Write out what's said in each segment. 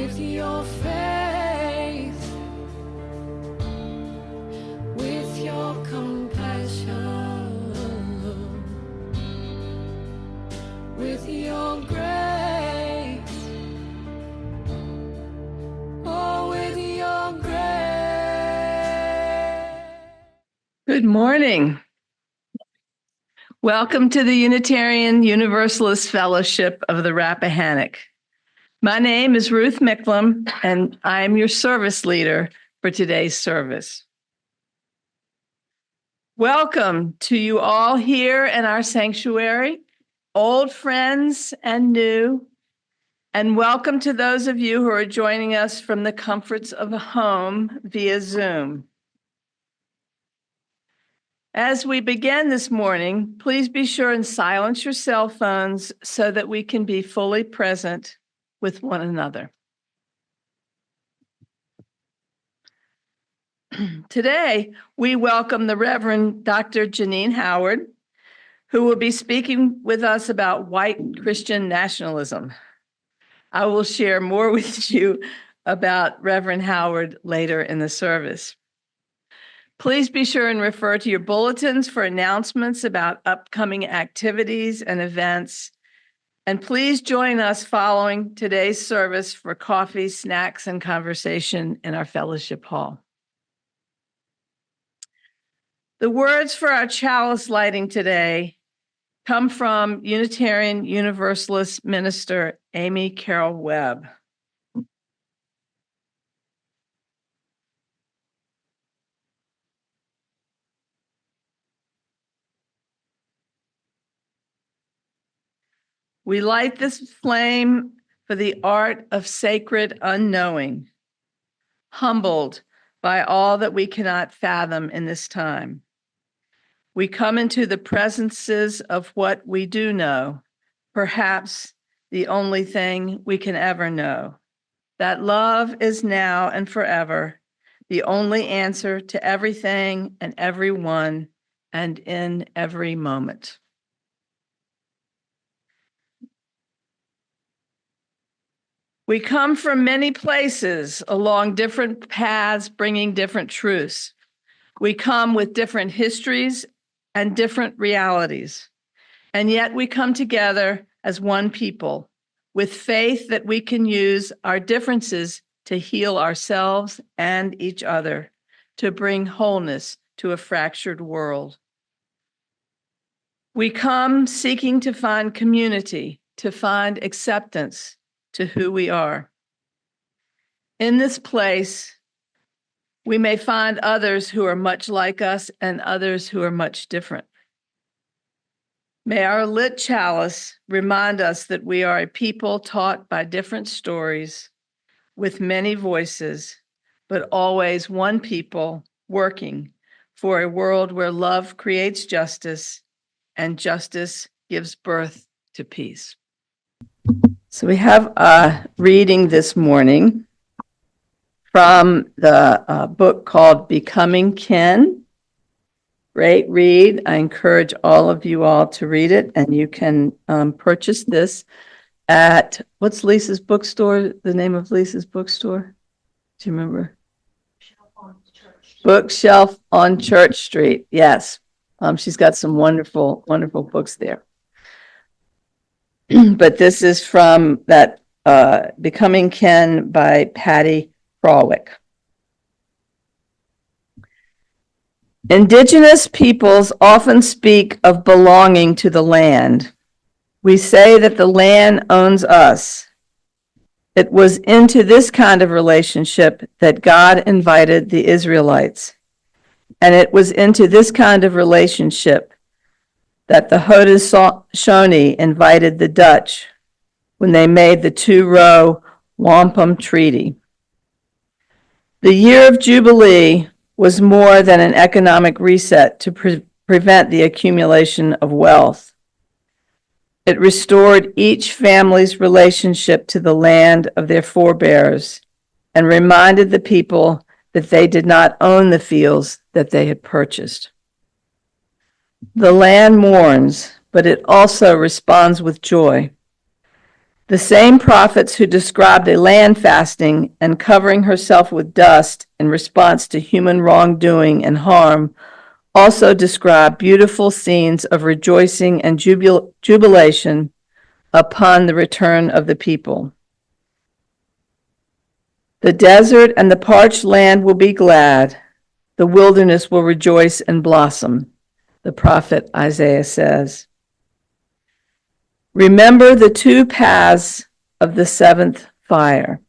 with your faith, with your compassion, with your grace, oh, with your grace. Good morning. Welcome to the Unitarian Universalist Fellowship of the Rappahannock. My name is Ruth Micklem, and I am your service leader for today's service. Welcome to you all here in our sanctuary, old friends and new, and welcome to those of you who are joining us from the comforts of home via Zoom. As we begin this morning, please be sure and silence your cell phones so that we can be fully present with one another. Today, we welcome the Reverend Dr. Janine Howard, who will be speaking with us about white Christian nationalism. I will share more with you about Reverend Howard later in the service. Please be sure and refer to your bulletins for announcements about upcoming activities and events. And please join us following today's service for coffee, snacks, and conversation in our fellowship hall. The words for our chalice lighting today come from Unitarian Universalist minister Amy Carol Webb. We light this flame for the art of sacred unknowing, humbled by all that we cannot fathom in this time. We come into the presences of what we do know, perhaps the only thing we can ever know, that love is now and forever, the only answer to everything and everyone and in every moment. We come from many places along different paths, bringing different truths. We come with different histories and different realities. And yet we come together as one people with faith that we can use our differences to heal ourselves and each other, to bring wholeness to a fractured world. We come seeking to find community, to find acceptance to who we are. In this place, we may find others who are much like us and others who are much different. May our lit chalice remind us that we are a people taught by different stories with many voices, but always one people working for a world where love creates justice and justice gives birth to peace. So we have a reading this morning from the book called Becoming Kin. Great read. I encourage all of you all to read it, and you can purchase this at, what's Lisa's bookstore? The name of Lisa's bookstore? Do you remember? Bookshelf on Church Street. Yes. She's got some wonderful, wonderful books there. But this is from that Becoming Kin by Patty Krawiec. Indigenous peoples often speak of belonging to the land. We say that the land owns us. It was into this kind of relationship that God invited the Israelites. And it was into this kind of relationship that the Haudenosaunee invited the Dutch when they made the two-row Wampum Treaty. The year of Jubilee was more than an economic reset to prevent the accumulation of wealth. It restored each family's relationship to the land of their forebears and reminded the people that they did not own the fields that they had purchased. The land mourns, but it also responds with joy. The same prophets who described a land fasting and covering herself with dust in response to human wrongdoing and harm also describe beautiful scenes of rejoicing and jubilation upon the return of the people. The desert and the parched land will be glad. The wilderness will rejoice and blossom, the prophet Isaiah says. Remember the two paths of the seventh fire,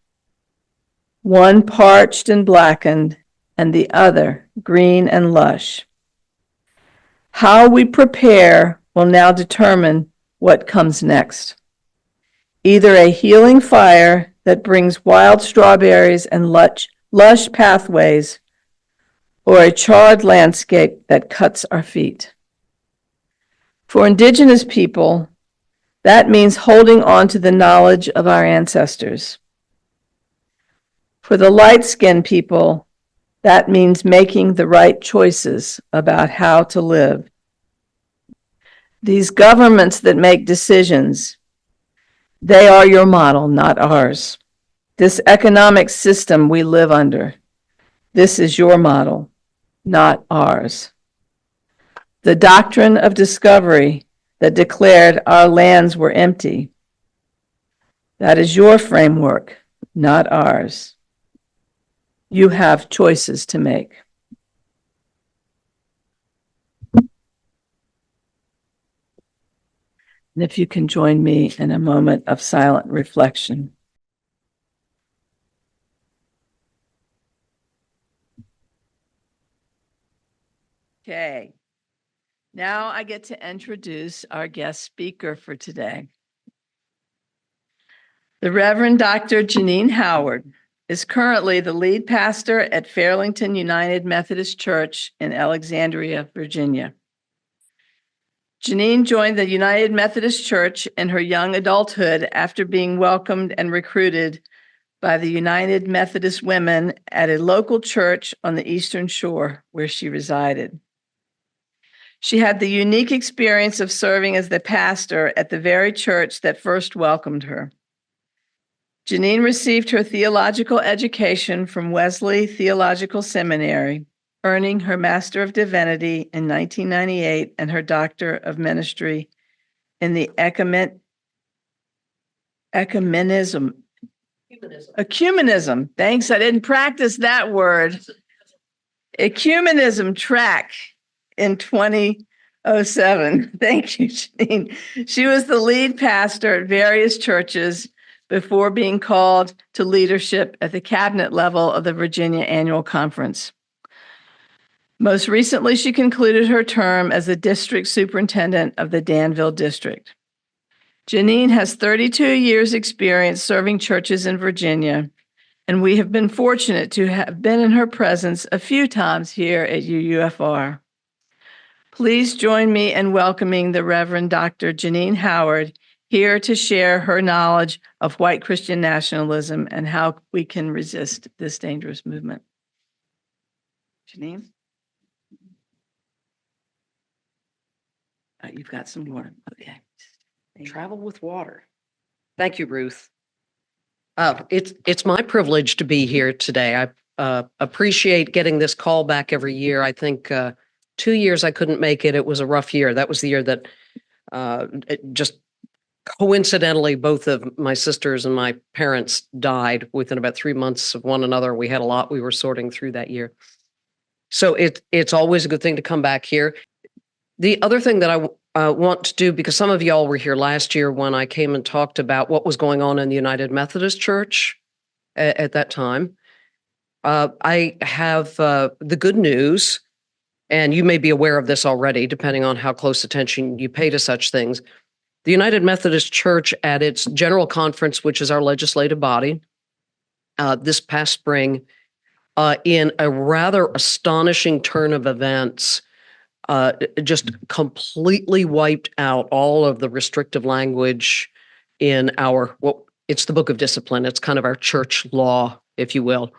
one parched and blackened, and the other green and lush. How we prepare will now determine what comes next. Either a healing fire that brings wild strawberries and lush pathways, or a charred landscape that cuts our feet. For Indigenous people, that means holding on to the knowledge of our ancestors. For the light-skinned people, that means making the right choices about how to live. These governments that make decisions, they are your model, not ours. This economic system we live under, this is your model, not ours. The doctrine of discovery that declared our lands were empty, that is your framework, not ours. You have choices to make. And if you can join me in a moment of silent reflection. Okay. Now I get to introduce our guest speaker for today. The Reverend Dr. Janine Howard is currently the lead pastor at Fairlington United Methodist Church in Alexandria, Virginia. Janine joined the United Methodist Church in her young adulthood after being welcomed and recruited by the United Methodist Women at a local church on the Eastern Shore where she resided. She had the unique experience of serving as the pastor at the very church that first welcomed her. Janine received her theological education from Wesley Theological Seminary, earning her Master of Divinity in 1998 and her Doctor of Ministry in the ecumenism. Thanks, I didn't practice that word. Ecumenism track in 2007. Thank you, Janine. She was the lead pastor at various churches before being called to leadership at the cabinet level of the Virginia Annual Conference. Most recently, she concluded her term as the district superintendent of the Danville District. Janine has 32 years' experience serving churches in Virginia, and we have been fortunate to have been in her presence a few times here at UUFR. Please join me in welcoming the Reverend Dr. Janine Howard here to share her knowledge of white Christian nationalism and how we can resist this dangerous movement. Janine? You've got some water. Okay. Travel with water. Thank you, Ruth. It's my privilege to be here today. I appreciate getting this call back every year. I think 2 years I couldn't make it. It was a rough year. That was the year that just coincidentally, both of my sisters and my parents died within about 3 months of one another. We had a lot we were sorting through that year. So it's always a good thing to come back here. The other thing that I want to do, because some of y'all were here last year when I came and talked about what was going on in the United Methodist Church at that time. I have the good news, and you may be aware of this already, depending on how close attention you pay to such things. The United Methodist Church at its General Conference, which is our legislative body, this past spring, in a rather astonishing turn of events, just completely wiped out all of the restrictive language in it's the Book of Discipline. It's kind of our church law, if you will.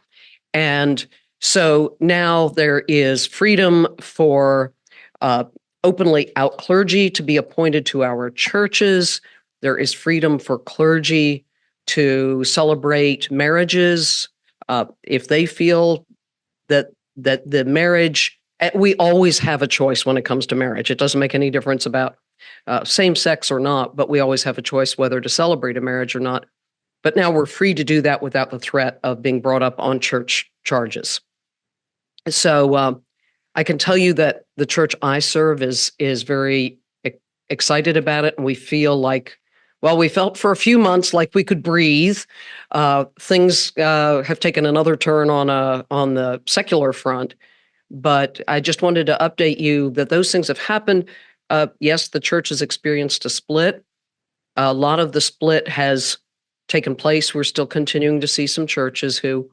And so now there is freedom for openly out clergy to be appointed to our churches. There is freedom for clergy to celebrate marriages if they feel that the marriage. We always have a choice when it comes to marriage. It doesn't make any difference about same sex or not, but we always have a choice whether to celebrate a marriage or not. But now we're free to do that without the threat of being brought up on church charges. So I can tell you that the church I serve is very excited about it, and we feel like, well, we felt for a few months like we could breathe. Things have taken another turn on the secular front, but I just wanted to update you that those things have happened. Yes, the church has experienced a split. A lot of the split has taken place. We're still continuing to see some churches who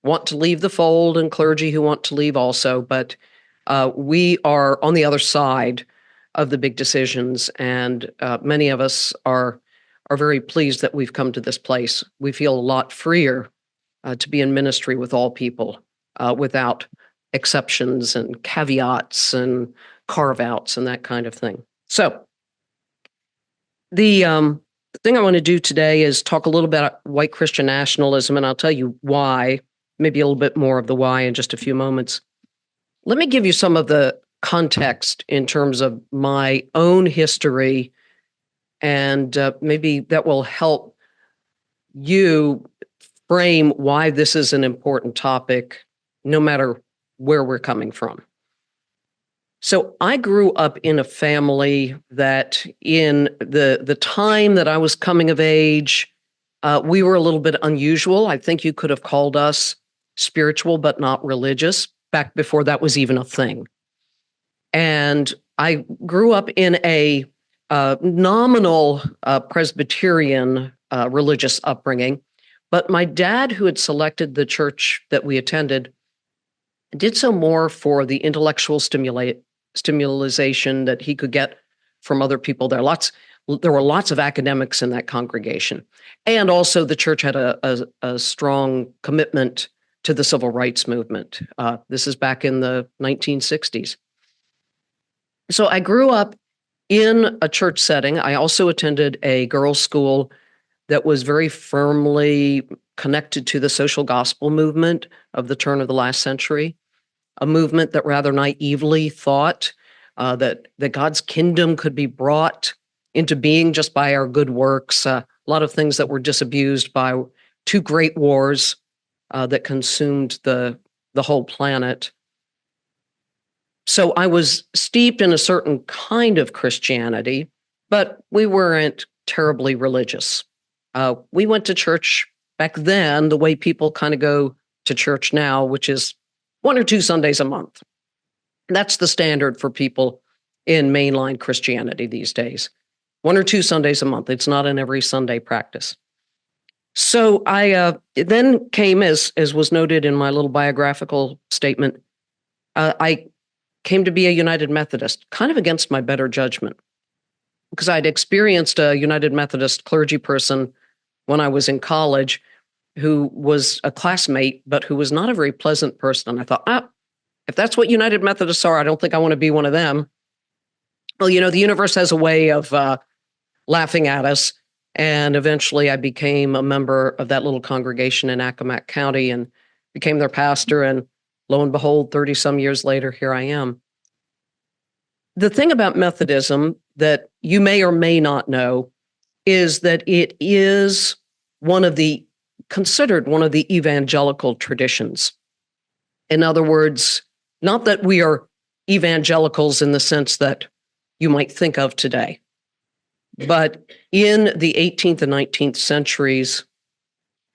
want to leave the fold and clergy who want to leave also, but we are on the other side of the big decisions, and many of us are very pleased that we've come to this place. We feel a lot freer to be in ministry with all people without exceptions and caveats and carve-outs and that kind of thing. So the thing I want to do today is talk a little bit about white Christian nationalism, and I'll tell you why, maybe a little bit more of the why in just a few moments. Let me give you some of the context in terms of my own history, and maybe that will help you frame why this is an important topic, no matter where we're coming from. So I grew up in a family that in the time that I was coming of age, we were a little bit unusual. I think you could have called us spiritual, but not religious, back before that was even a thing. And I grew up in a nominal Presbyterian religious upbringing, but my dad, who had selected the church that we attended, did so more for the intellectual stimulation that he could get from other people. There were lots of academics in that congregation. And also the church had a strong commitment to the civil rights movement. This is back in the 1960s. So I grew up in a church setting. I also attended a girls' school that was very firmly connected to the social gospel movement of the turn of the last century, a movement that rather naively thought that God's kingdom could be brought into being just by our good works. A lot of things that were disabused by two great wars that consumed the whole planet. So I was steeped in a certain kind of Christianity, but we weren't terribly religious. We went to church back then the way people kind of go to church now, which is 1 or 2 Sundays a month. That's the standard for people in mainline Christianity these days. 1 or 2 Sundays a month. It's not an every Sunday practice. So I then came, as was noted in my little biographical statement, I came to be a United Methodist, kind of against my better judgment, because I'd experienced a United Methodist clergy person when I was in college who was a classmate, but who was not a very pleasant person. And I thought, if that's what United Methodists are, I don't think I want to be one of them. Well, the universe has a way of laughing at us. And eventually I became a member of that little congregation in Accomack County and became their pastor. And lo and behold, 30 some years later, here I am. The thing about Methodism that you may or may not know is that it is considered one of the evangelical traditions. In other words, not that we are evangelicals in the sense that you might think of today, but in the 18th and 19th centuries,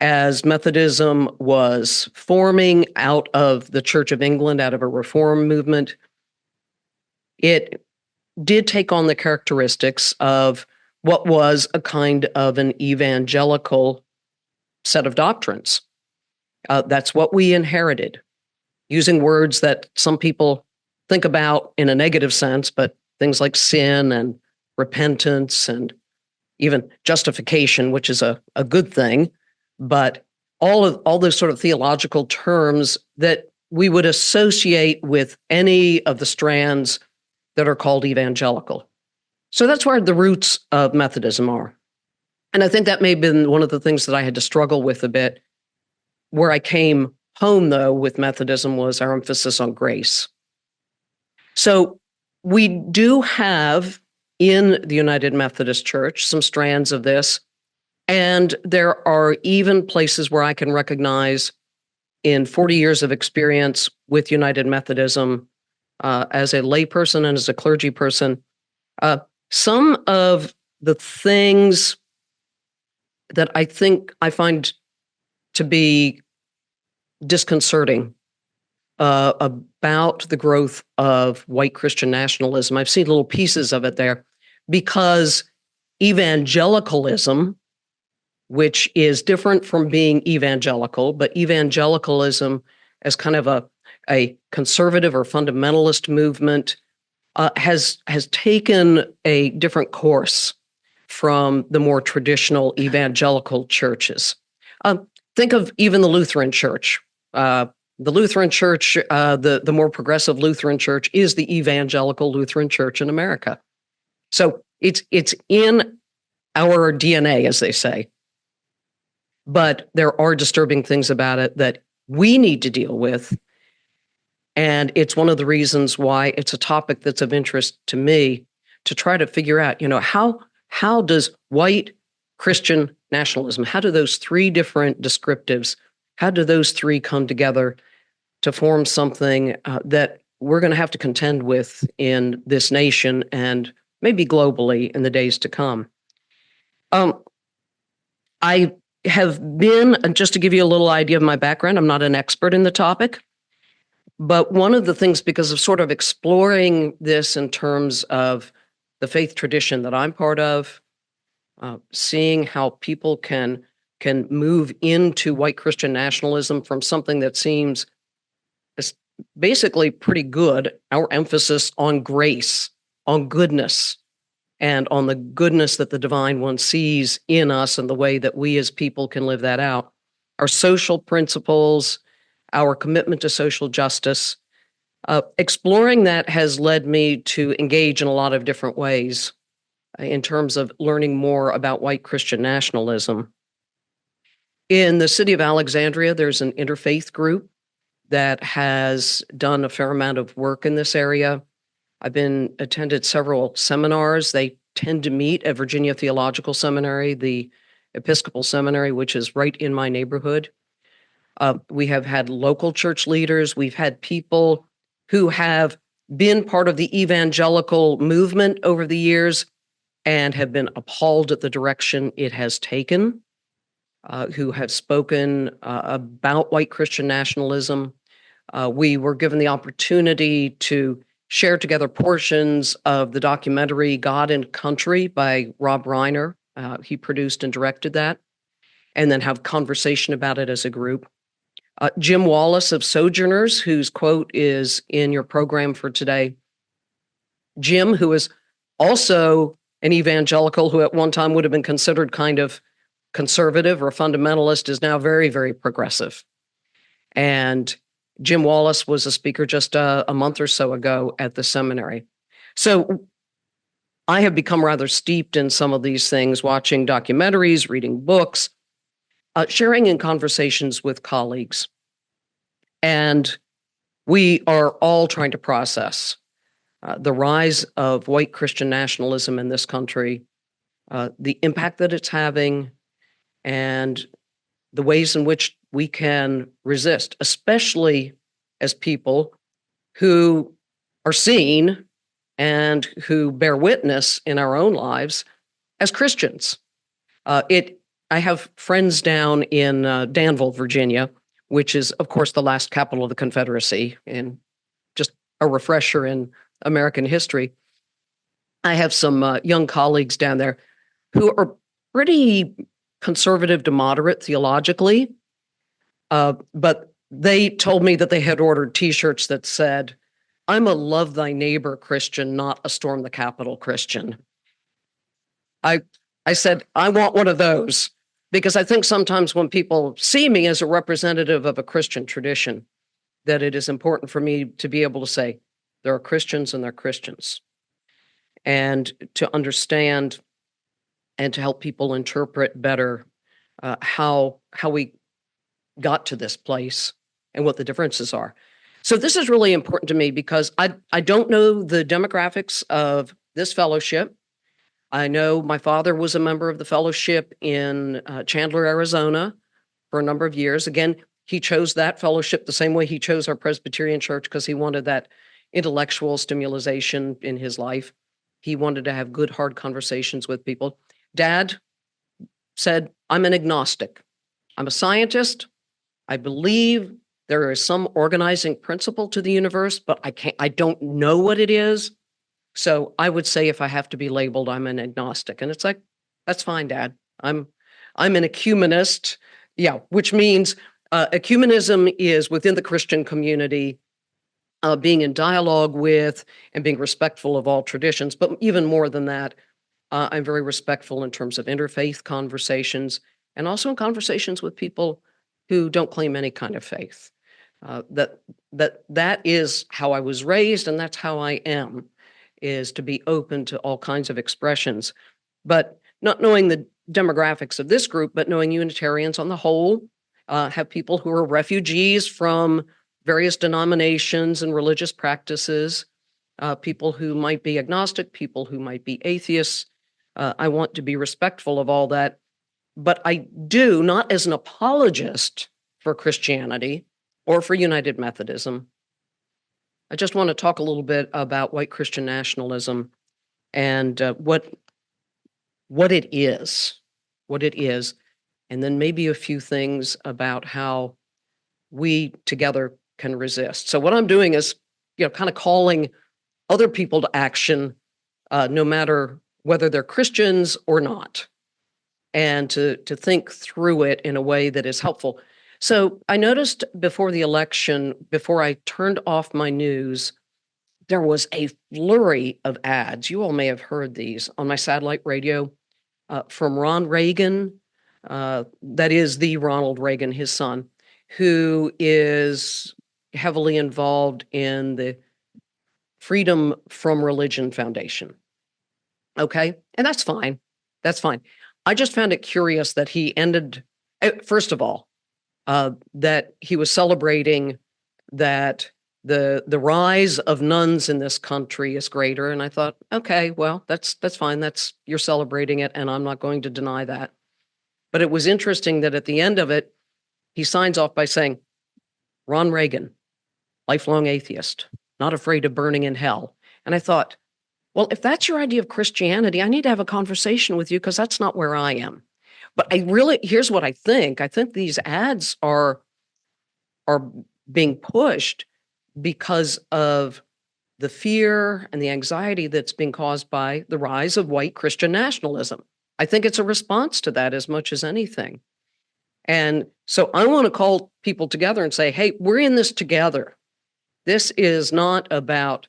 as Methodism was forming out of the Church of England, out of a reform movement, it did take on the characteristics of what was a kind of an evangelical set of doctrines. That's what we inherited, using words that some people think about in a negative sense, but things like sin and repentance and even justification, which is a good thing, but all those sort of theological terms that we would associate with any of the strands that are called evangelical. So that's where the roots of Methodism are. And I think that may have been one of the things that I had to struggle with a bit. Where I came home, though, with Methodism was our emphasis on grace. So we do have in the United Methodist Church some strands of this. And there are even places where I can recognize in 40 years of experience with United Methodism as a layperson and as a clergy person, some of the things that I think I find to be disconcerting about the growth of white Christian nationalism. I've seen little pieces of it there because evangelicalism, which is different from being evangelical, but evangelicalism as kind of a conservative or fundamentalist movement has taken a different course from the more traditional evangelical churches. Think of even the Lutheran Church. The Lutheran Church, the more progressive Lutheran Church, is the evangelical Lutheran Church in America. So it's in our DNA, as they say. But there are disturbing things about it that we need to deal with. And it's one of the reasons why it's a topic that's of interest to me to try to figure out, how does white Christian nationalism, how do those three different descriptives, how do those three come together to form something that we're going to have to contend with in this nation and maybe globally in the days to come? I have been, just to give you a little idea of my background, I'm not an expert in the topic, but one of the things, because of sort of exploring this in terms of the faith tradition that I'm part of, seeing how people can move into white Christian nationalism from something that seems basically pretty good, our emphasis on grace, on goodness, and on the goodness that the divine one sees in us and the way that we as people can live that out. Our social principles, our commitment to social justice. Exploring that has led me to engage in a lot of different ways in terms of learning more about white Christian nationalism. In the city of Alexandria, there's an interfaith group that has done a fair amount of work in this area. I've attended several seminars. They tend to meet at Virginia Theological Seminary, the Episcopal Seminary, which is right in my neighborhood. We have had local church leaders. We've had people who have been part of the evangelical movement over the years and have been appalled at the direction it has taken, who have spoken about white Christian nationalism. We were given the opportunity to share together portions of the documentary God and Country by Rob Reiner. He produced and directed that, and then have conversation about it as a group. Jim Wallace of Sojourners, whose quote is in your program for today. Jim, who is also an evangelical who at one time would have been considered kind of conservative or fundamentalist, is now very, very progressive. And Jim Wallace was a speaker just a month or so ago at the seminary. So I have become rather steeped in some of these things, watching documentaries, reading books, sharing in conversations with colleagues. And we are all trying to process the rise of white Christian nationalism in this country, the impact that it's having, and the ways in which we can resist, especially as people who are seen and who bear witness in our own lives as Christians. I have friends down in Danville, Virginia, which is, of course, the last capital of the Confederacy, and just a refresher in American history. I have some young colleagues down there who are pretty conservative to moderate theologically, but they told me that they had ordered T-shirts that said, "I'm a love thy neighbor Christian, not a storm the Capitol Christian." I said, I want one of those, because I think sometimes when people see me as a representative of a Christian tradition, that it is important for me to be able to say, there are Christians and they're Christians, and to understand and to help people interpret better how we got to this place and what the differences are. So this is really important to me because I don't know the demographics of this fellowship. I know my father was a member of the fellowship in Chandler, Arizona for a number of years. Again, he chose that fellowship the same way he chose our Presbyterian church because he wanted that intellectual stimulation in his life. He wanted to have good, hard conversations with people. Dad said, I'm an agnostic. I'm a scientist. I believe there is some organizing principle to the universe, but I don't know what it is. So I would say if I have to be labeled, I'm an agnostic. And it's like, that's fine, Dad. I'm an ecumenist. Yeah, which means ecumenism is within the Christian community, being in dialogue with and being respectful of all traditions. But even more than that, I'm very respectful in terms of interfaith conversations and also in conversations with people who don't claim any kind of faith. That is how I was raised, and that's how I am, is to be open to all kinds of expressions. But not knowing the demographics of this group, but knowing Unitarians on the whole, have people who are refugees from various denominations and religious practices, people who might be agnostic, people who might be atheists. I want to be respectful of all that. But I do, not as an apologist for Christianity or for United Methodism. I just want to talk a little bit about white Christian nationalism and what it is, and then maybe a few things about how we together can resist. So what I'm doing is, kind of calling other people to action, no matter whether they're Christians or not, and to think through it in a way that is helpful. So I noticed before the election, before I turned off my news, there was a flurry of ads. You all may have heard these on my satellite radio from Ron Reagan, that is the Ronald Reagan, his son, who is heavily involved in the Freedom from Religion Foundation. Okay, and that's fine. That's fine. I just found it curious that he ended, first of all, that he was celebrating that the rise of nuns in this country is greater. And I thought, okay, well, that's fine. You're celebrating it, and I'm not going to deny that. But it was interesting that at the end of it, he signs off by saying, Ron Reagan, lifelong atheist, not afraid of burning in hell. And I thought, well, if that's your idea of Christianity, I need to have a conversation with you because that's not where I am. But here's what I think. I think these ads are being pushed because of the fear and the anxiety that's being caused by the rise of white Christian nationalism. I think it's a response to that as much as anything. And so I want to call people together and say, hey, we're in this together. This is not about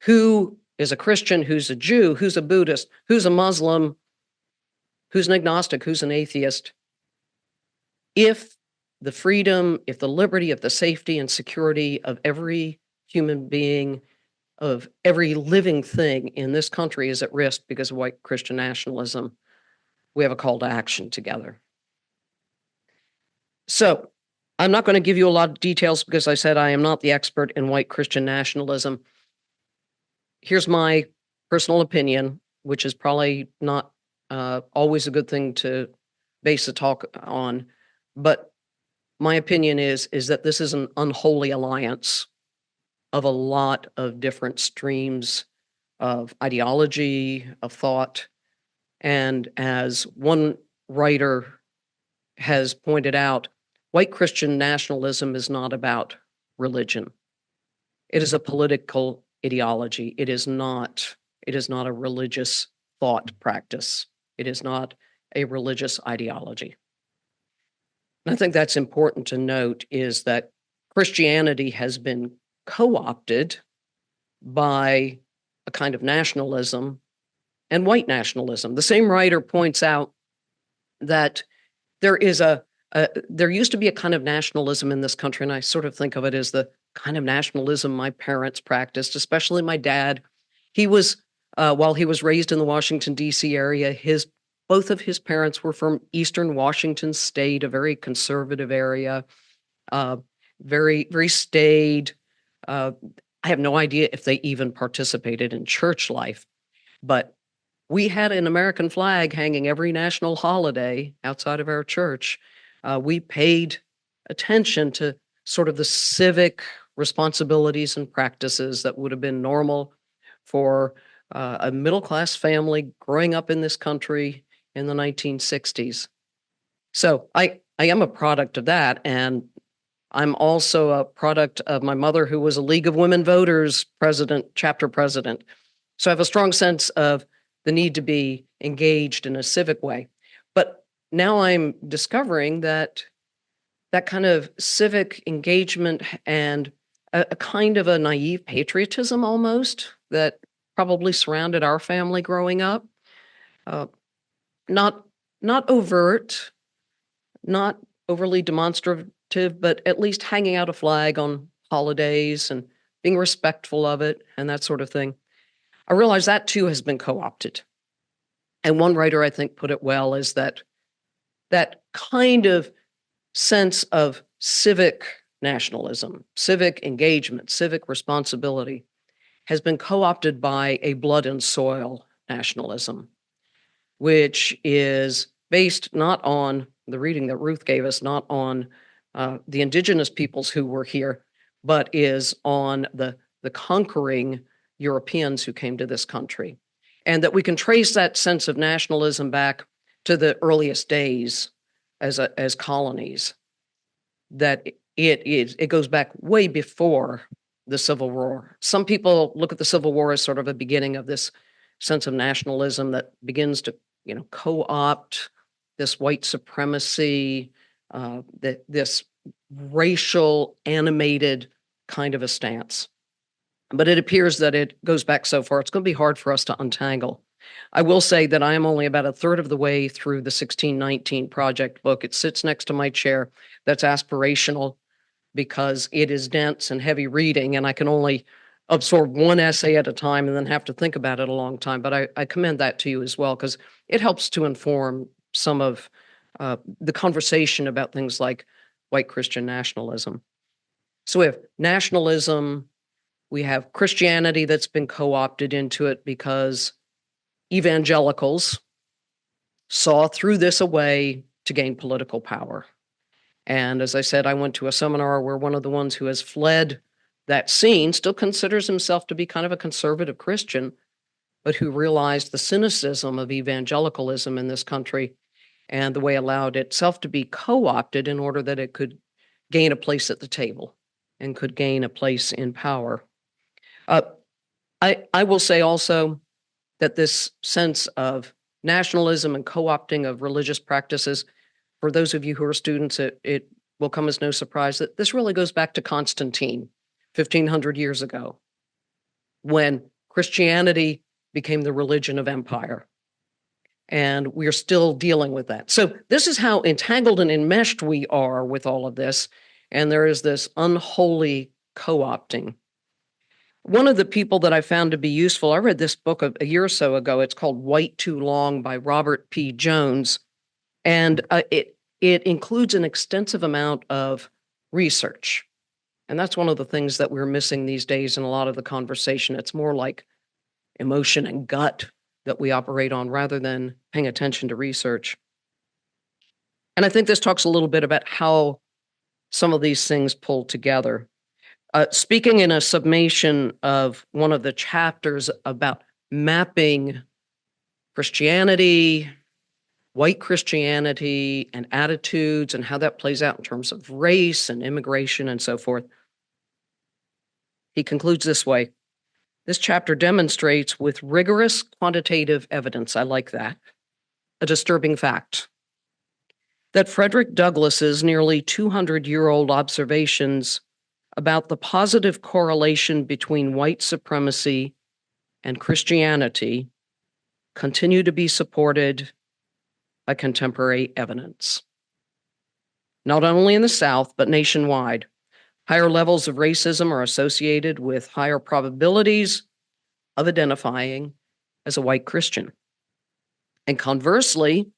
who is a Christian, who's a Jew, who's a Buddhist, who's a Muslim, who's an agnostic, who's an atheist. If the freedom, if the liberty, if the safety and security of every human being, of every living thing in this country is at risk because of white Christian nationalism, we have a call to action together. So I'm not going to give you a lot of details because I said I am not the expert in white Christian nationalism. Here's my personal opinion, which is probably not always a good thing to base a talk on. But my opinion is that this is an unholy alliance of a lot of different streams of ideology, of thought. And as one writer has pointed out, white Christian nationalism is not about religion. It is a political ideology. It is not a religious thought practice. It is not a religious ideology. And I think that's important to note, is that Christianity has been co-opted by a kind of nationalism and white nationalism. The same writer points out that there used to be a kind of nationalism in this country, and I sort of think of it as the kind of nationalism my parents practiced, especially my dad. He was, while he was raised in the Washington, D.C. area, his Both of his parents were from Eastern Washington State, a very conservative area, very, very staid. I have no idea if they even participated in church life, but we had an American flag hanging every national holiday outside of our church. We paid attention to sort of the civic responsibilities and practices that would have been normal for a middle-class family growing up in this country in the 1960s. So I am a product of that. And I'm also a product of my mother, who was a League of Women Voters president, chapter president. So I have a strong sense of the need to be engaged in a civic way. But now I'm discovering that that kind of civic engagement and a kind of a naive patriotism almost that probably surrounded our family growing up. Not overt, not overly demonstrative, but at least hanging out a flag on holidays and being respectful of it and that sort of thing. I realize that too has been co-opted. And one writer, I think, put it well, is that that kind of sense of civic nationalism, civic engagement, civic responsibility has been co-opted by a blood and soil nationalism, which is based not on the reading that Ruth gave us, not on the indigenous peoples who were here, but is on the conquering Europeans who came to this country. And that we can trace that sense of nationalism back to the earliest days as colonies, that it goes back way before the Civil War. Some people look at the Civil War as sort of a beginning of this sense of nationalism that begins to, co-opt this white supremacy, this racial animated kind of a stance. But it appears that it goes back so far, it's going to be hard for us to untangle. I will say that I am only about a third of the way through the 1619 Project book. It sits next to my chair. That's aspirational because it is dense and heavy reading, and I can only absorb one essay at a time and then have to think about it a long time. But I commend that to you as well, because it helps to inform some of the conversation about things like white Christian nationalism. So we have nationalism, we have Christianity that's been co-opted into it because evangelicals saw through this a way to gain political power. And as I said, I went to a seminar where one of the ones who has fled that scene still considers himself to be kind of a conservative Christian, but who realized the cynicism of evangelicalism in this country and the way it allowed itself to be co-opted in order that it could gain a place at the table and could gain a place in power. I will say also that this sense of nationalism and co-opting of religious practices, for those of you who are students, it will come as no surprise that this really goes back to Constantine, 1500 years ago, when Christianity became the religion of empire. And we're still dealing with that. So this is how entangled and enmeshed we are with all of this. And there is this unholy co-opting. One of the people that I found to be useful, I read this book a year or so ago. It's called White Too Long by Robert P. Jones. And it includes an extensive amount of research. And that's one of the things that we're missing these days in a lot of the conversation. It's more like emotion and gut that we operate on rather than paying attention to research. And I think this talks a little bit about how some of these things pull together. Speaking in a summation of one of the chapters about mapping Christianity, white Christianity, and attitudes, and how that plays out in terms of race and immigration and so forth, he concludes this way. This chapter demonstrates with rigorous quantitative evidence, I like that, a disturbing fact, that Frederick Douglass's nearly 200-year-old observations about the positive correlation between white supremacy and Christianity continue to be supported by contemporary evidence. Not only in the South, but nationwide, higher levels of racism are associated with higher probabilities of identifying as a white Christian. And conversely,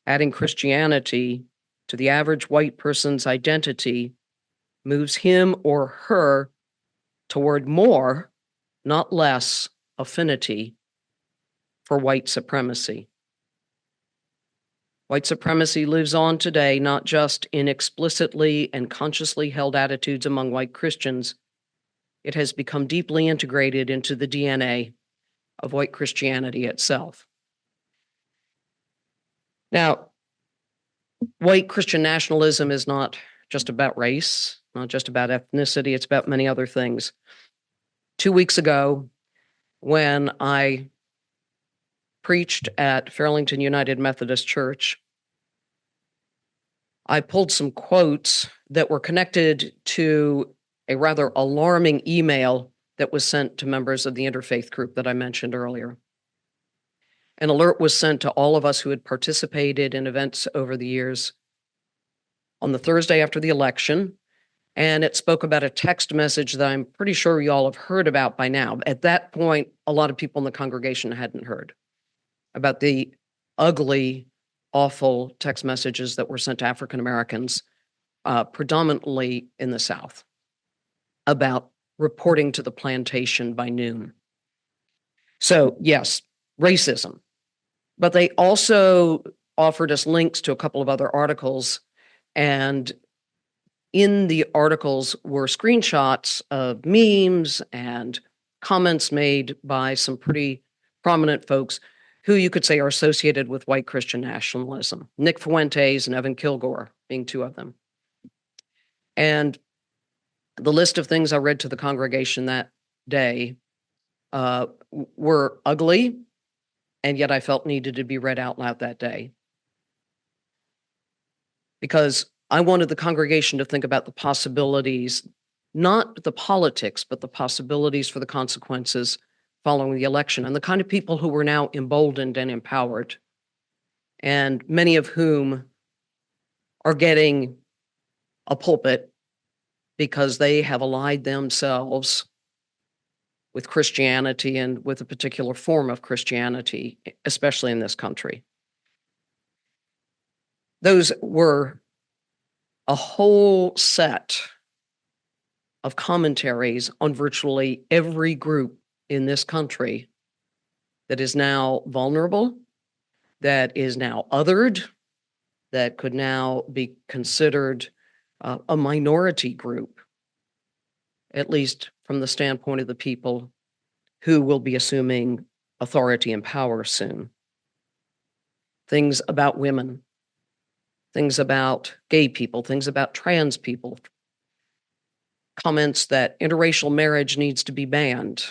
adding Christianity to the average white person's identity moves him or her toward more, not less, affinity for white supremacy. White supremacy lives on today, not just in explicitly and consciously held attitudes among white Christians. It has become deeply integrated into the DNA of white Christianity itself. Now, white Christian nationalism is not just about race, not just about ethnicity, it's about many other things. 2 weeks ago, when I preached at Fairlington United Methodist Church, I pulled some quotes that were connected to a rather alarming email that was sent to members of the interfaith group that I mentioned earlier. An alert was sent to all of us who had participated in events over the years on the Thursday after the election, and it spoke about a text message that I'm pretty sure you all have heard about by now. At that point, a lot of people in the congregation hadn't heard about the ugly, awful text messages that were sent to African Americans, predominantly in the South, about reporting to the plantation by noon. So, yes, racism. But they also offered us links to a couple of other articles. And in the articles were screenshots of memes and comments made by some pretty prominent folks who you could say are associated with white Christian nationalism. Nick Fuentes and Evan Kilgore being two of them. And the list of things I read to the congregation that day were ugly, and yet I felt needed to be read out loud that day. Because I wanted the congregation to think about the possibilities, not the politics, but the possibilities for the consequences following the election, and the kind of people who were now emboldened and empowered, and many of whom are getting a pulpit because they have allied themselves with Christianity and with a particular form of Christianity, especially in this country. Those were a whole set of commentaries on virtually every group in this country that is now vulnerable, that is now othered, that could now be considered a minority group, at least from the standpoint of the people who will be assuming authority and power soon. Things about women, things about gay people, things about trans people, comments that interracial marriage needs to be banned,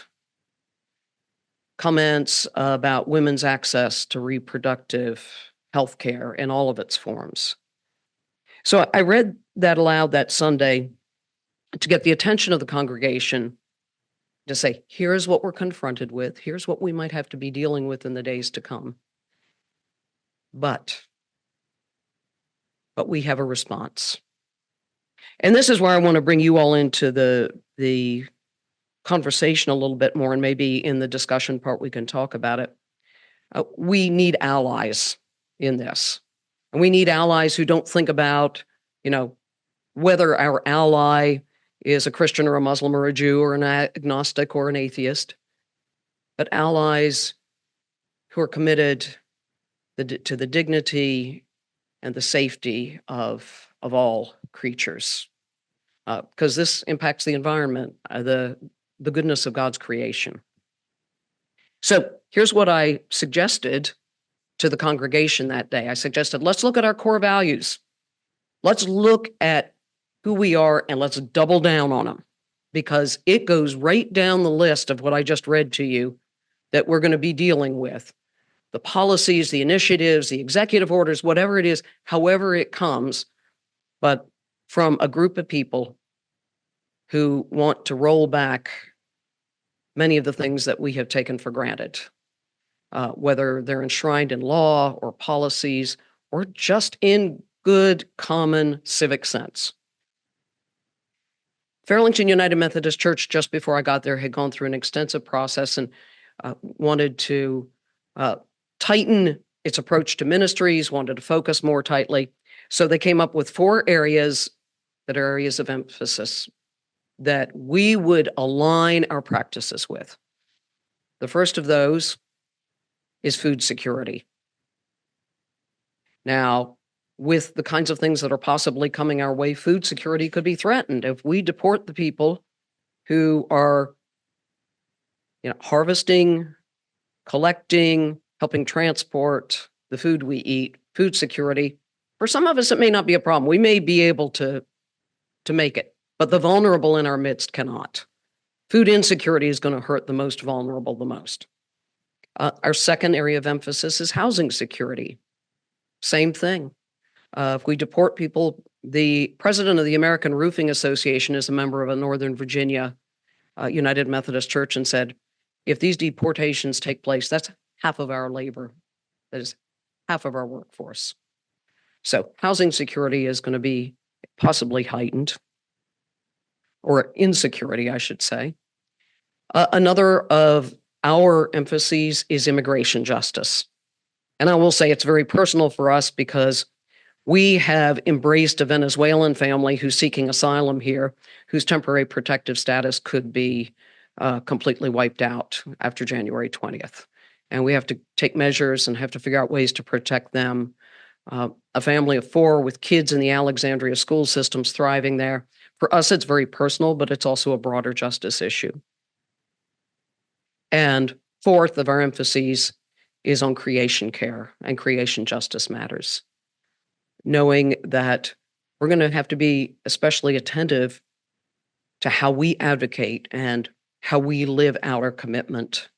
comments about women's access to reproductive health care in all of its forms. So I read that aloud that Sunday to get the attention of the congregation, to say, here's what we're confronted with, here's what we might have to be dealing with in the days to come. But we have a response. And this is where I want to bring you all into the conversation a little bit more, and maybe in the discussion part we can talk about it. We need allies in this. And we need allies who don't think about, whether our ally is a Christian or a Muslim or a Jew or an agnostic or an atheist, but allies who are committed to the dignity and the safety of all creatures, because this impacts the environment, the goodness of God's creation. So here's what I suggested to the congregation that day. I suggested, let's look at our core values. Let's look at who we are and let's double down on them, because it goes right down the list of what I just read to you that we're going to be dealing with. The policies, the initiatives, the executive orders, whatever it is, however it comes, but from a group of people who want to roll back many of the things that we have taken for granted, whether they're enshrined in law or policies or just in good common civic sense. Fairlington United Methodist Church, just before I got there, had gone through an extensive process and wanted to tighten its approach to ministries, wanted to focus more tightly. So they came up with 4 areas that are areas of emphasis that we would align our practices with. The first of those is food security. Now, with the kinds of things that are possibly coming our way, food security could be threatened if we deport the people who are, harvesting, collecting, helping transport the food we eat. Food security. For some of us, it may not be a problem. We may be able to make it, but the vulnerable in our midst cannot. Food insecurity is going to hurt the most vulnerable the most. Our second area of emphasis is housing security. Same thing. If we deport people, the president of the American Roofing Association is a member of a Northern Virginia United Methodist Church and said, if these deportations take place, that's half of our labor. That is half of our workforce. So housing security is going to be possibly heightened, or insecurity, I should say. Another of our emphases is immigration justice. And I will say it's very personal for us because we have embraced a Venezuelan family who's seeking asylum here, whose temporary protective status could be completely wiped out after January 20th. And we have to take measures and have to figure out ways to protect them. A family of 4 with kids in the Alexandria school systems thriving there. For us, it's very personal, but it's also a broader justice issue. And fourth of our emphases is on creation care and creation justice matters. Knowing that we're going to have to be especially attentive to how we advocate and how we live out our commitment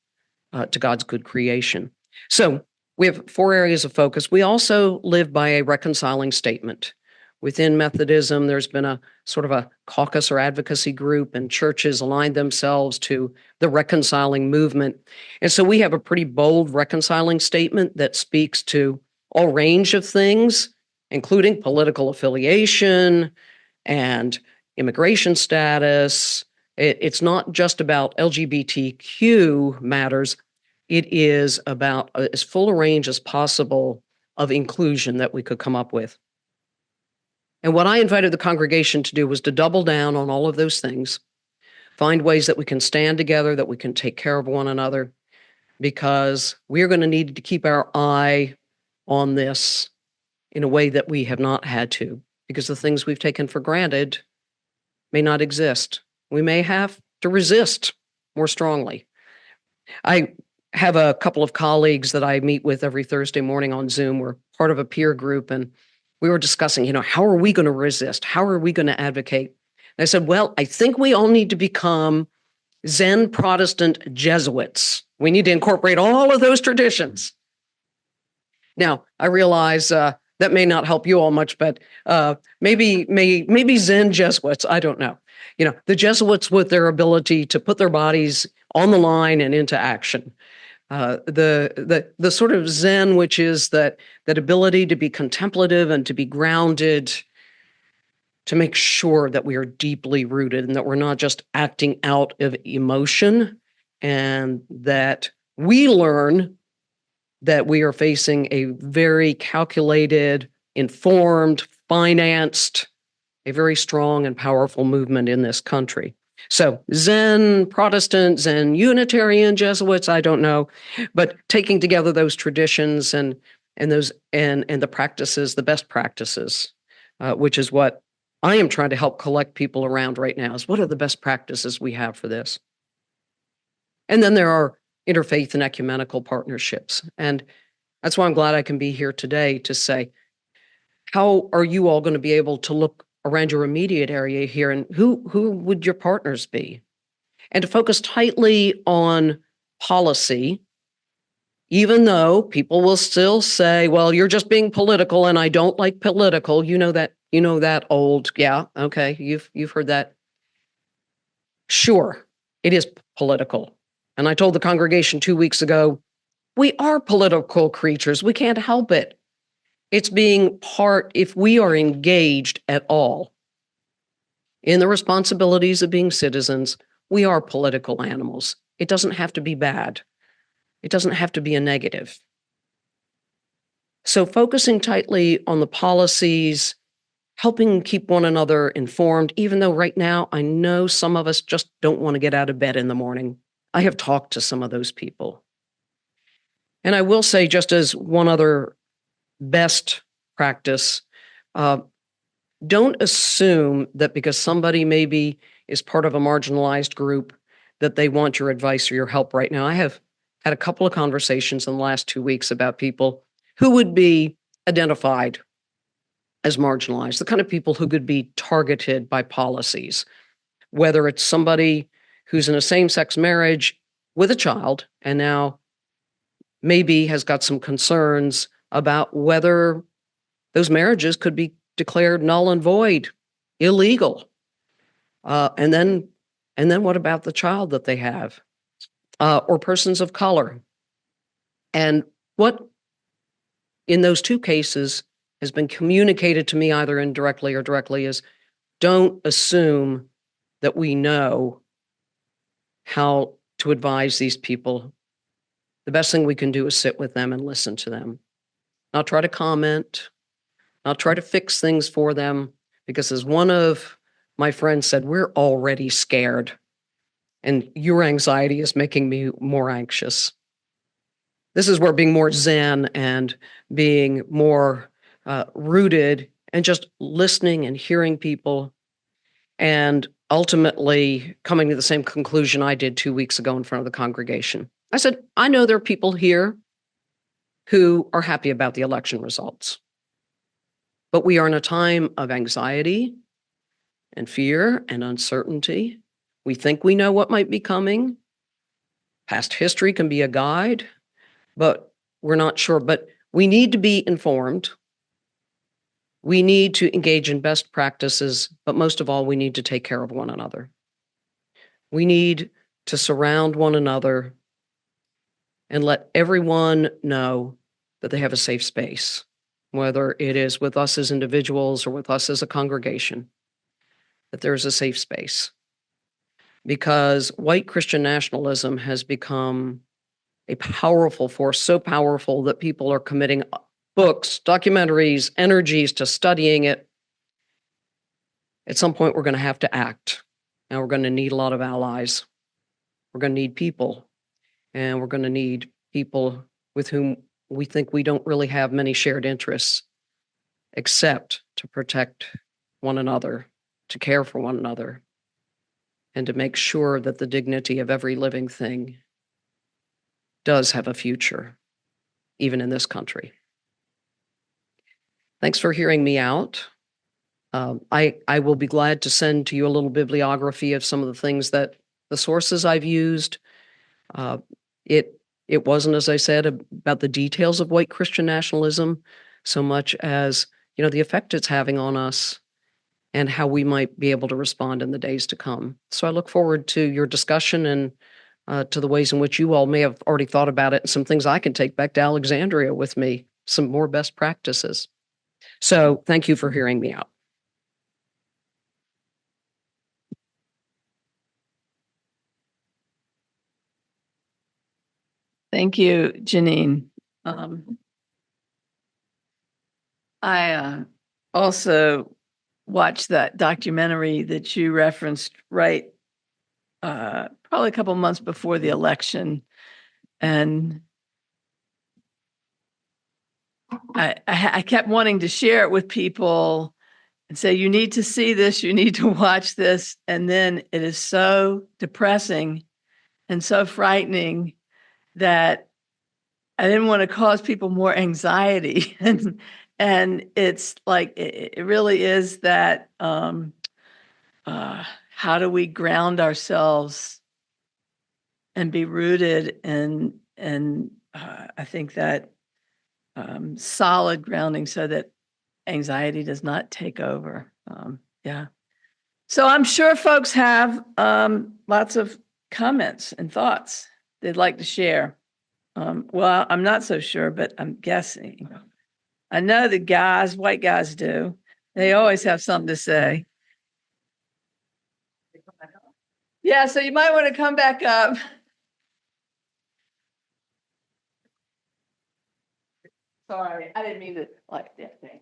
to God's good creation. So we have 4 areas of focus. We also live by a reconciling statement. Within Methodism, there's been a sort of a caucus or advocacy group, and churches aligned themselves to the reconciling movement. And so we have a pretty bold reconciling statement that speaks to all range of things, including political affiliation and immigration status. It's not just about LGBTQ matters. It is about as full a range as possible of inclusion that we could come up with. And what I invited the congregation to do was to double down on all of those things, find ways that we can stand together, that we can take care of one another, because we're going to need to keep our eye on this in a way that we have not had to, because the things we've taken for granted may not exist. We may have to resist more strongly. I have a couple of colleagues that I meet with every Thursday morning on Zoom. We're part of a peer group, and we were discussing, how are we going to resist? How are we going to advocate? And I said, well, I think we all need to become Zen Protestant Jesuits. We need to incorporate all of those traditions. Now, I realize that may not help you all much, but maybe Zen Jesuits, I don't know. The Jesuits with their ability to put their bodies on the line and into action. The sort of Zen, which is that ability to be contemplative and to be grounded, to make sure that we are deeply rooted and that we're not just acting out of emotion, and that we learn that we are facing a very calculated, informed, financed, a very strong and powerful movement in this country. So Zen Protestant, Zen Unitarian Jesuits, I don't know, but taking together those traditions and those and the practices, the best practices, which is what I am trying to help collect people around right now, is what are the best practices we have for this? And then there are interfaith and ecumenical partnerships. And that's why I'm glad I can be here today to say, how are you all going to be able to look around your immediate area here, and who would your partners be? And to focus tightly on policy, even though people will still say, well, you're just being political and I don't like political. You know that old, yeah, okay, you've heard that. Sure, it is political. And I told the congregation 2 weeks ago, we are political creatures. We can't help it. It's being part, if we are engaged at all in the responsibilities of being citizens, we are political animals. It doesn't have to be bad. It doesn't have to be a negative. So focusing tightly on the policies, helping keep one another informed, even though right now I know some of us just don't want to get out of bed in the morning. I have talked to some of those people. And I will say, just as one other best practice, don't assume that because somebody maybe is part of a marginalized group that they want your advice or your help right now. I have had a couple of conversations in the last 2 weeks about people who would be identified as marginalized, the kind of people who could be targeted by policies, whether it's somebody who's in a same-sex marriage with a child and now maybe has got some concerns about whether those marriages could be declared null and void, illegal. And then what about the child that they have, or persons of color? And what in those two cases has been communicated to me either indirectly or directly is don't assume that we know how to advise these people. The best thing we can do is sit with them and listen to them, not try to comment, not try to fix things for them, because as one of my friends said, we're already scared, and your anxiety is making me more anxious. This is where being more zen and being more rooted and just listening and hearing people and ultimately coming to the same conclusion I did 2 weeks ago in front of the congregation. I said, I know there are people here who are happy about the election results, but we are in a time of anxiety and fear and uncertainty. We think we know what might be coming. Past history can be a guide, but we're not sure. But we need to be informed. We need to engage in best practices, but most of all, we need to take care of one another. We need to surround one another and let everyone know that they have a safe space, whether it is with us as individuals or with us as a congregation, that there is a safe space. Because white Christian nationalism has become a powerful force, so powerful that people are committing books, documentaries, energies to studying it. At some point, we're going to have to act. And we're going to need a lot of allies. We're going to need people. And we're going to need people with whom we think we don't really have many shared interests, except to protect one another, to care for one another, and to make sure that the dignity of every living thing does have a future, even in this country. Thanks for hearing me out. I will be glad to send to you a little bibliography of some of the things that the sources I've used. It wasn't, as I said, about the details of white Christian nationalism so much as, the effect it's having on us and how we might be able to respond in the days to come. So I look forward to your discussion and to the ways in which you all may have already thought about it and some things I can take back to Alexandria with me, some more best practices. So thank you for hearing me out. Thank you, Janine. I also watched that documentary that you referenced probably a couple months before the election. And I kept wanting to share it with people and say, you need to see this, you need to watch this. And then it is so depressing and so frightening that I didn't want to cause people more anxiety. And it's like, it really is that, how do we ground ourselves and be rooted and I think that solid grounding so that anxiety does not take over. Yeah. So I'm sure folks have lots of comments and thoughts they'd like to share. Well, I'm not so sure, but I'm guessing. I know the guys, white guys do. They always have something to say. Yeah, so you might want to come back up. Sorry, I didn't mean to like that. Thank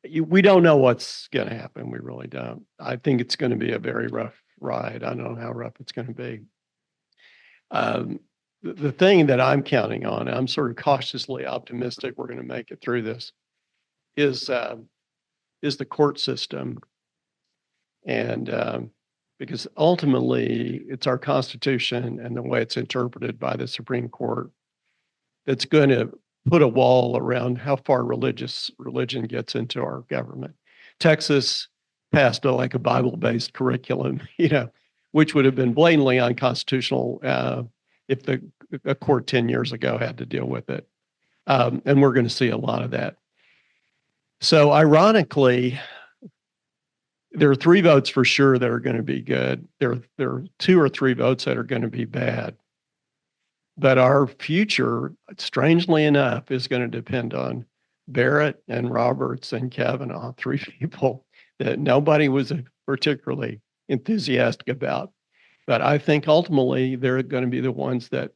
you. We don't know what's going to happen. We really don't. I think it's going to be a very rough ride. I don't know how rough it's going to be. The thing that I'm counting on, I'm sort of cautiously optimistic we're going to make it through this, is the court system. And because ultimately it's our Constitution and the way it's interpreted by the Supreme Court that's going to put a wall around how far religion gets into our government. Texas passed like a Bible-based curriculum, which would have been blatantly unconstitutional if a court 10 years ago had to deal with it. And we're going to see a lot of that. So ironically, there are 3 votes for sure that are going to be good. There are 2 or 3 votes that are going to be bad. But our future, strangely enough, is going to depend on Barrett and Roberts and Kavanaugh, 3 people that nobody was particularly enthusiastic about. But I think ultimately they're going to be the ones that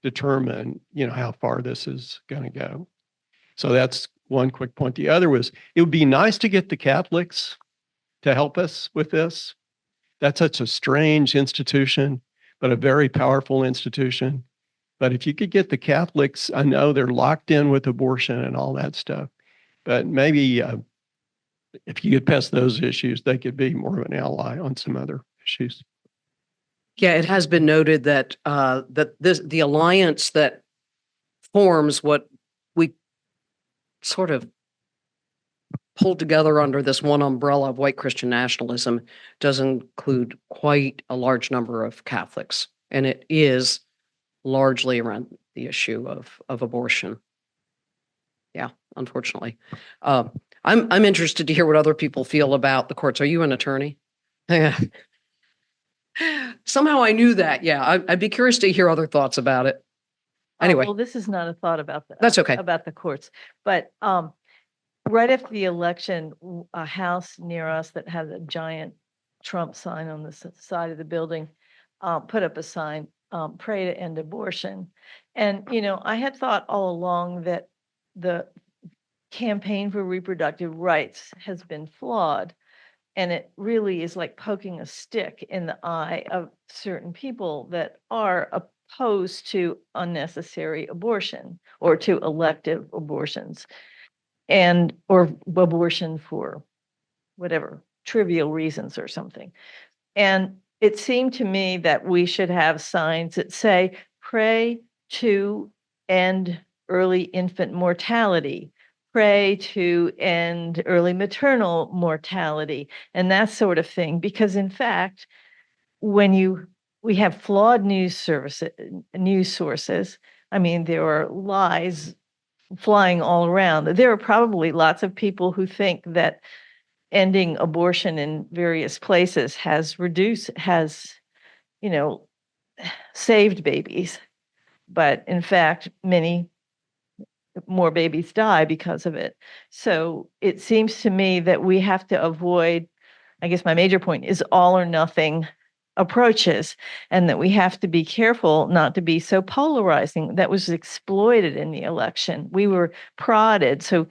determine, how far this is going to go. So that's one quick point. The other was, it would be nice to get the Catholics to help us with this. That's such a strange institution, but a very powerful institution. But if you could get the Catholics, I know they're locked in with abortion and all that stuff, but maybe if you could pass those issues, they could be more of an ally on some other issues. Yeah, it has been noted that the alliance that forms what we sort of pulled together under this one umbrella of white Christian nationalism does include quite a large number of Catholics, and it is largely around the issue of abortion. Yeah, unfortunately. I'm interested to hear what other people feel about the courts. Are you an attorney? Yeah. Somehow I knew that. Yeah, I'd be curious to hear other thoughts about it. Anyway. Well, this is not a thought about That's okay. about the courts, but right after the election, a house near us that had a giant Trump sign on the side of the building put up a sign, pray to end abortion. And, I had thought all along that the campaign for reproductive rights has been flawed. And it really is like poking a stick in the eye of certain people that are opposed to unnecessary abortion or to elective abortions or abortion for whatever trivial reasons or something. And it seemed to me that we should have signs that say, pray to end early infant mortality, pray to end early maternal mortality, and that sort of thing. Because in fact, when we have flawed news sources, I mean, there are lies flying all around. There are probably lots of people who think that ending abortion in various places has saved babies. But in fact, many more babies die because of it. So it seems to me that we have to avoid, I guess my major point is all or nothing approaches, and that we have to be careful not to be so polarizing. That was exploited in the election. We were prodded. So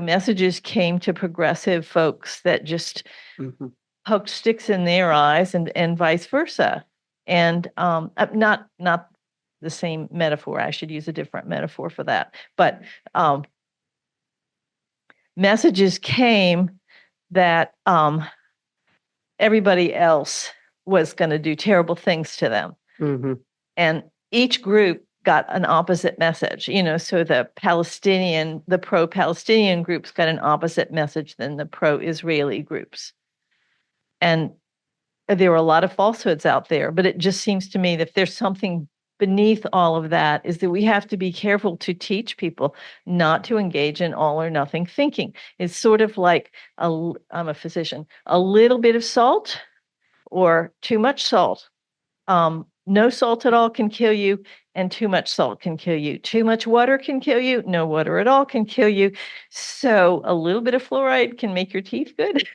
messages came to progressive folks that just poked sticks in their eyes and vice versa. And not the same metaphor. I should use a different metaphor for that. But messages came that everybody else was going to do terrible things to them. Mm-hmm. And each group got an opposite message, so the pro-Palestinian groups got an opposite message than the pro-Israeli groups. And there were a lot of falsehoods out there, but it just seems to me that if there's something beneath all of that is that we have to be careful to teach people not to engage in all or nothing thinking. It's sort of like, I'm a physician, a little bit of salt or too much salt no salt at all can kill you, and too much salt can kill you. Too much water can kill you. No water at all can kill you. So a little bit of fluoride can make your teeth good.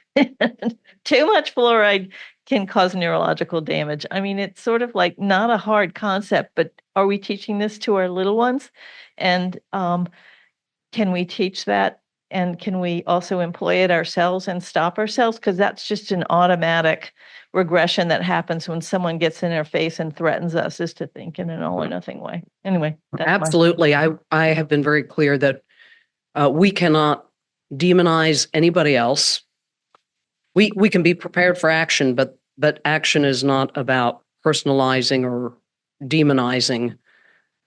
Too much fluoride can cause neurological damage. I mean, it's sort of like not a hard concept, but are we teaching this to our little ones? And can we teach that? And can we also employ it ourselves and stop ourselves? Because that's just an automatic regression that happens when someone gets in our face and threatens us, is to think in an all or nothing way. Anyway, that's my- Absolutely. I have been very clear that we cannot demonize anybody else. We can be prepared for action, but action is not about personalizing or demonizing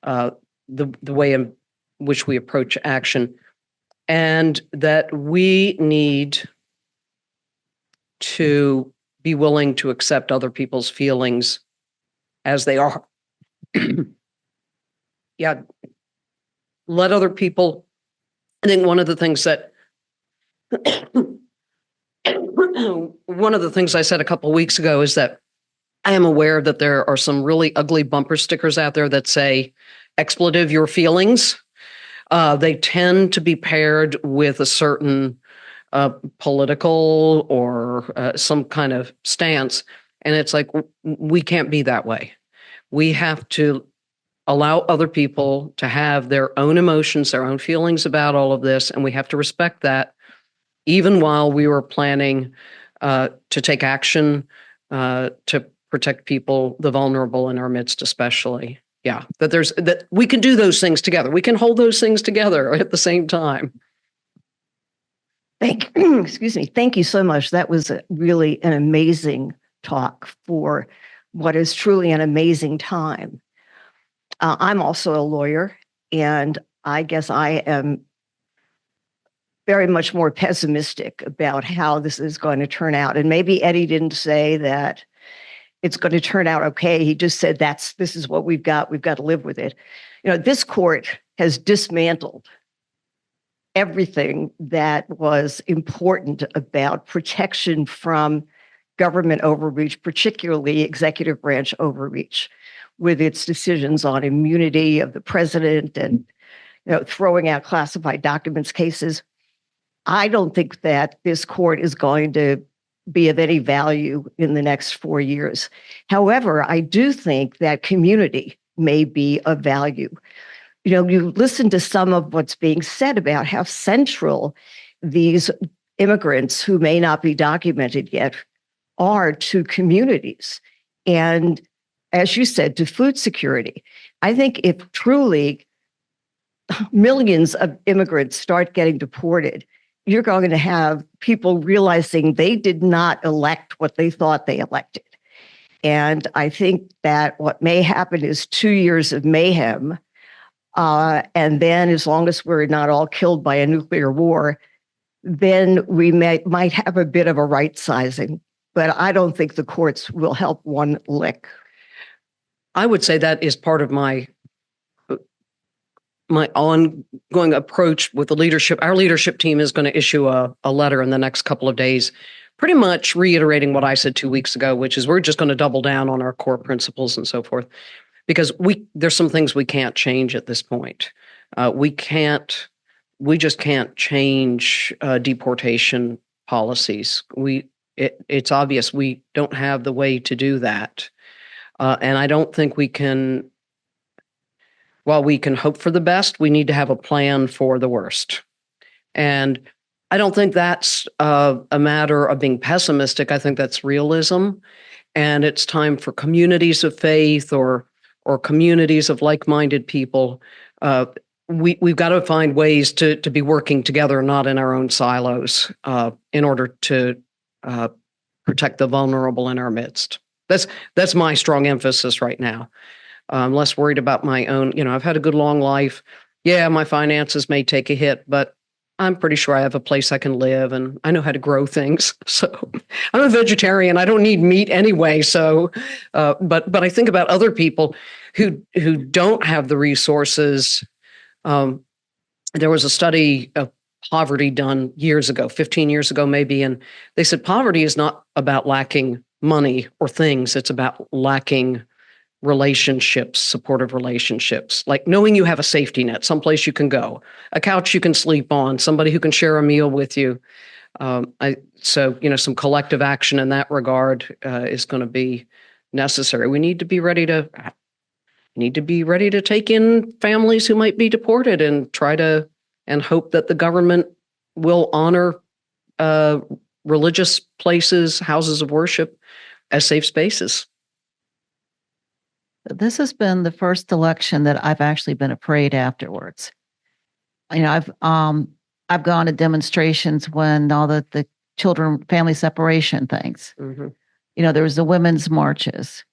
the way in which we approach action, and that we need to be willing to accept other people's feelings as they are. Yeah, let other people. I think one of the things I said a couple of weeks ago is that I am aware that there are some really ugly bumper stickers out there that say expletive your feelings. They tend to be paired with a certain political or some kind of stance. And it's like, we can't be that way. We have to allow other people to have their own emotions, their own feelings about all of this. And we have to respect that, even while we were planning to take action to protect people, the vulnerable in our midst, especially. Yeah, that we can do those things together. We can hold those things together at the same time. Excuse me. Thank you so much. That was really an amazing talk for what is truly an amazing time. I'm also a lawyer, and I guess I am very much more pessimistic about how this is going to turn out. And maybe Eddie didn't say that it's going to turn out okay. He just said this is what we've got. We've got to live with it. You know, this court has dismantled everything that was important about protection from government overreach, particularly executive branch overreach, with its decisions on immunity of the president and throwing out classified documents cases. I don't think that this court is going to be of any value in the next 4 years. However, I do think that community may be of value. You listen to some of what's being said about how central these immigrants who may not be documented yet are to communities. And as you said, to food security. I think if truly millions of immigrants start getting deported, you're going to have people realizing they did not elect what they thought they elected. And I think that what may happen is 2 years of mayhem. And then as long as we're not all killed by a nuclear war, then we might have a bit of a right sizing. But I don't think the courts will help one lick. I would say that is part of my ongoing approach with the leadership. Our leadership team is going to issue a letter in the next couple of days, pretty much reiterating what I said 2 weeks ago, which is we're just going to double down on our core principles and so forth, because there's some things we can't change at this point. We just can't change deportation policies. It's obvious we don't have the way to do that. And I don't think we can, while we can hope for the best, we need to have a plan for the worst. And I don't think that's a matter of being pessimistic. I think that's realism. And it's time for communities of faith or communities of like-minded people. We've got to find ways to be working together, not in our own silos, in order to protect the vulnerable in our midst. That's my strong emphasis right now. I'm less worried about my own. I've had a good long life. Yeah, my finances may take a hit, but I'm pretty sure I have a place I can live and I know how to grow things. So I'm a vegetarian. I don't need meat anyway. So, but I think about other people who don't have the resources. There was a study of poverty done years ago, 15 years ago maybe, and they said poverty is not about lacking money or things. It's about lacking relationships, supportive relationships, like knowing you have a safety net, someplace you can go, a couch you can sleep on, somebody who can share a meal with you. So, some collective action in that regard is going to be necessary. We need to be ready to take in families who might be deported and and hope that the government will honor religious places, houses of worship as safe spaces. This has been the first election that I've actually been afraid afterwards. I've gone to demonstrations when all the children family separation things. Mhm. There was the women's marches.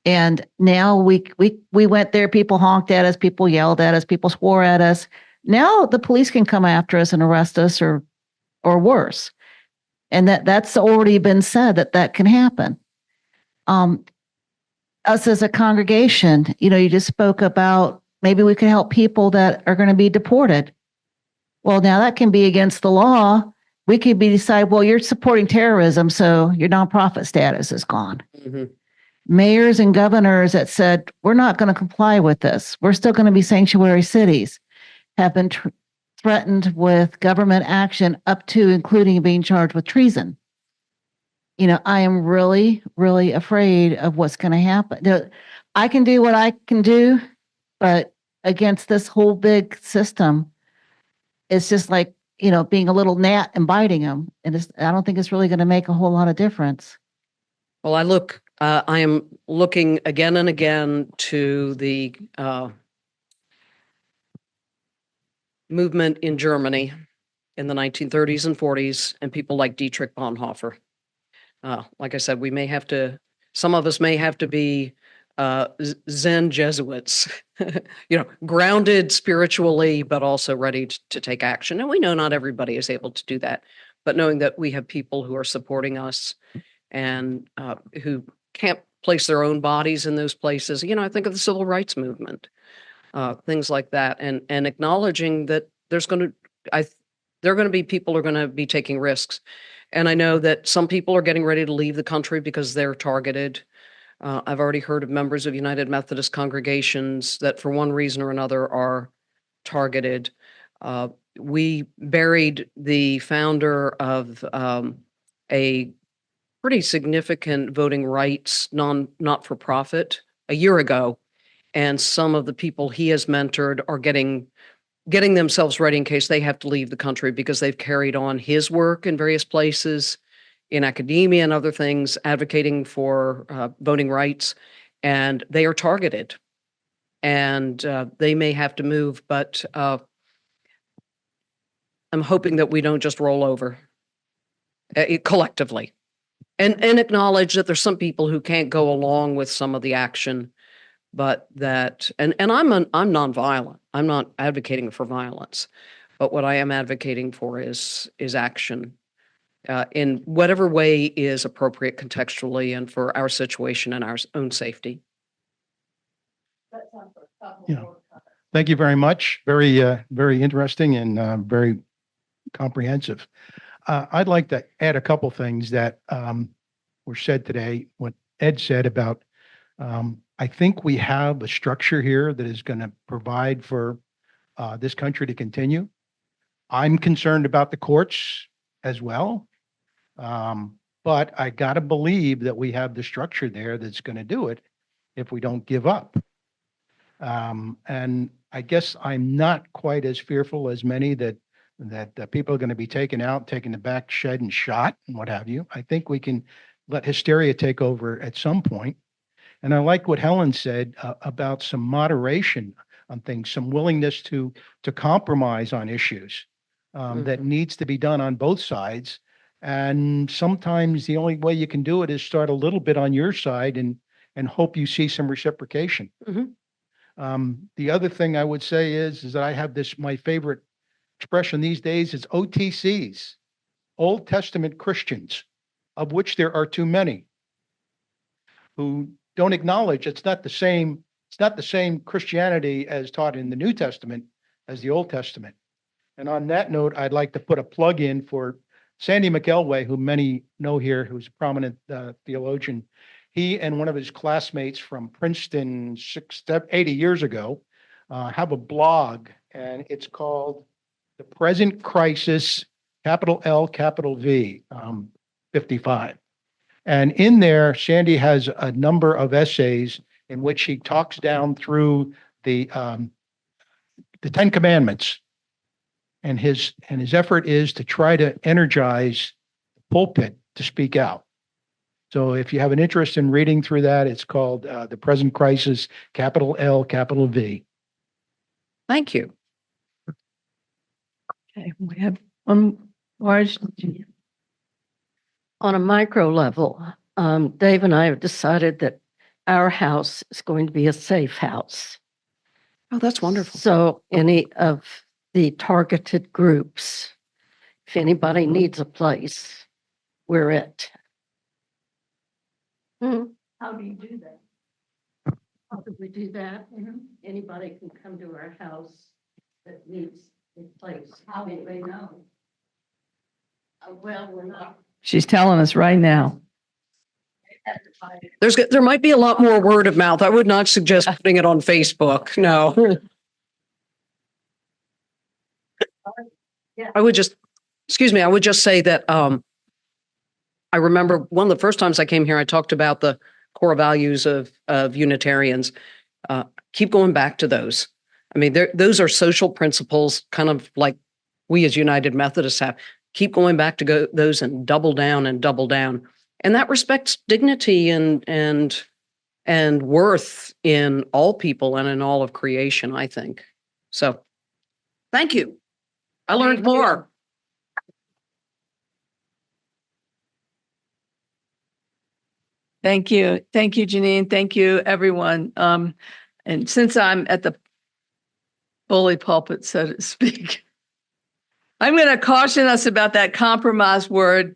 And now we went there, people honked at us, people yelled at us, people swore at us. Now the police can come after us and arrest us or worse. And that's already been said that can happen. Us as a congregation, you just spoke about maybe we could help people that are going to be deported. Well, now that can be against the law. We could decide, well, you're supporting terrorism, so your nonprofit status is gone. Mhm. Mayors and governors that said, we're not going to comply with this. We're still going to be sanctuary cities, have been threatened with government action up to including being charged with treason. I am really, really afraid of what's going to happen. I can do what I can do, but against this whole big system, it's just like, being a little gnat and biting them. And I don't think it's really going to make a whole lot of difference. Well, I am looking again and again to the movement in Germany in the 1930s and 40s and people like Dietrich Bonhoeffer. Like I said, some of us may have to be Zen Jesuits, grounded spiritually, but also ready to take action. And we know not everybody is able to do that, but knowing that we have people who are supporting us and who can't place their own bodies in those places. I think of the civil rights movement, things like that, and acknowledging that there are going to be people who are going to be taking risks. And I know that some people are getting ready to leave the country because they're targeted. I've already heard of members of United Methodist congregations that for one reason or another are targeted. We buried the founder of a pretty significant voting rights not-for-profit a year ago. And some of the people he has mentored are getting themselves ready in case they have to leave the country because they've carried on his work in various places in academia and other things, advocating for voting rights, and they are targeted. And they may have to move, but I'm hoping that we don't just roll over collectively and acknowledge that there's some people who can't go along with some of the action, but that, and I'm nonviolent. I'm not advocating for violence, but what I am advocating for is action in whatever way is appropriate contextually and for our situation and our own safety. Yeah. Thank you very much. Very, very interesting and very comprehensive. I'd like to add a couple things that were said today. What Ed said about, I think we have a structure here that is going to provide for this country to continue. I'm concerned about the courts as well. But I got to believe that we have the structure there that's going to do it if we don't give up. And I guess I'm not quite as fearful as many that people are going to be taken out, taken to back shed and shot and what have you. I think we can let hysteria take over at some point. And I like what Helen said about some moderation on things, some willingness to compromise on issues that needs to be done on both sides. And sometimes the only way you can do it is start a little bit on your side and hope you see some reciprocation. The other thing I would say is that I have my favorite expression these days is OTCs, Old Testament Christians, of which there are too many, who don't acknowledge it's not the same Christianity as taught in the New Testament as the Old Testament. And on that note, I'd like to put a plug in for Sandy McElway, who many know here, who's a prominent theologian. he and one of his classmates from Princeton 80 years ago have a blog, and it's called The Present Crisis, capital L, capital V, 55. And in there, Sandy has a number of essays in which he talks down through the Ten Commandments. And his effort is to try to energize the pulpit to speak out. So if you have an interest in reading through that, it's called The Present Crisis, capital L, capital V. Thank you. Okay, we have one large. On a micro level, Dave and I have decided that our house is going to be a safe house. Oh, that's wonderful. So any of the targeted groups, if anybody needs a place, we're it. How do you do that? How do we do that? Anybody can come to our house that needs a place. How do they know? Well, we're not. She's telling us right now. There might be a lot more word of mouth. I would not suggest putting it on Facebook. No. I would just say that I remember one of the first times I came here, I talked about the core values of Unitarians. Keep going back to those. I mean, those are social principles, kind of like we as United Methodists have. Keep going back to those and double down and double down. And that respects dignity and worth in all people and in all of creation, I think. So thank you. I learned more. Thank you. Thank you, Janine. Thank you, everyone. And since I'm at the bully pulpit, so to speak, I'm going to caution us about that compromise word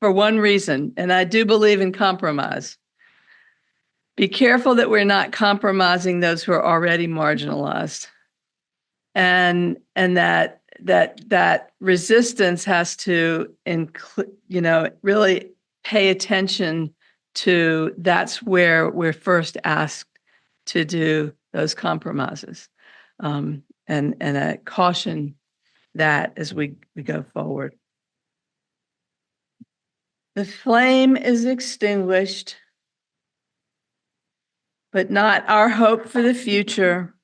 for one reason, and I do believe in compromise. Be careful that we're not compromising those who are already marginalized, and that resistance has to really pay attention to. That's where we're first asked to do those compromises, and I caution that as we go forward. The flame is extinguished, but not our hope for the future,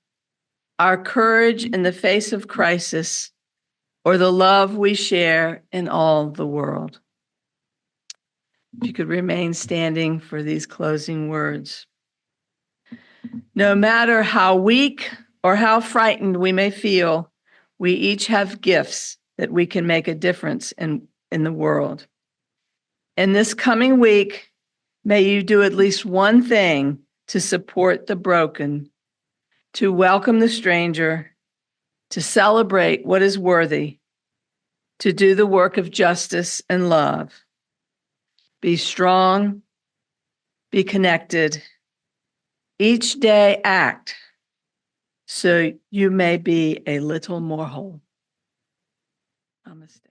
our courage in the face of crisis, or the love we share in all the world. If you could remain standing for these closing words. No matter how weak or how frightened we may feel, we each have gifts that we can make a difference in the world. In this coming week, may you do at least one thing to support the broken, to welcome the stranger, to celebrate what is worthy, to do the work of justice and love. Be strong, be connected. Each day act so you may be a little more whole. Namaste.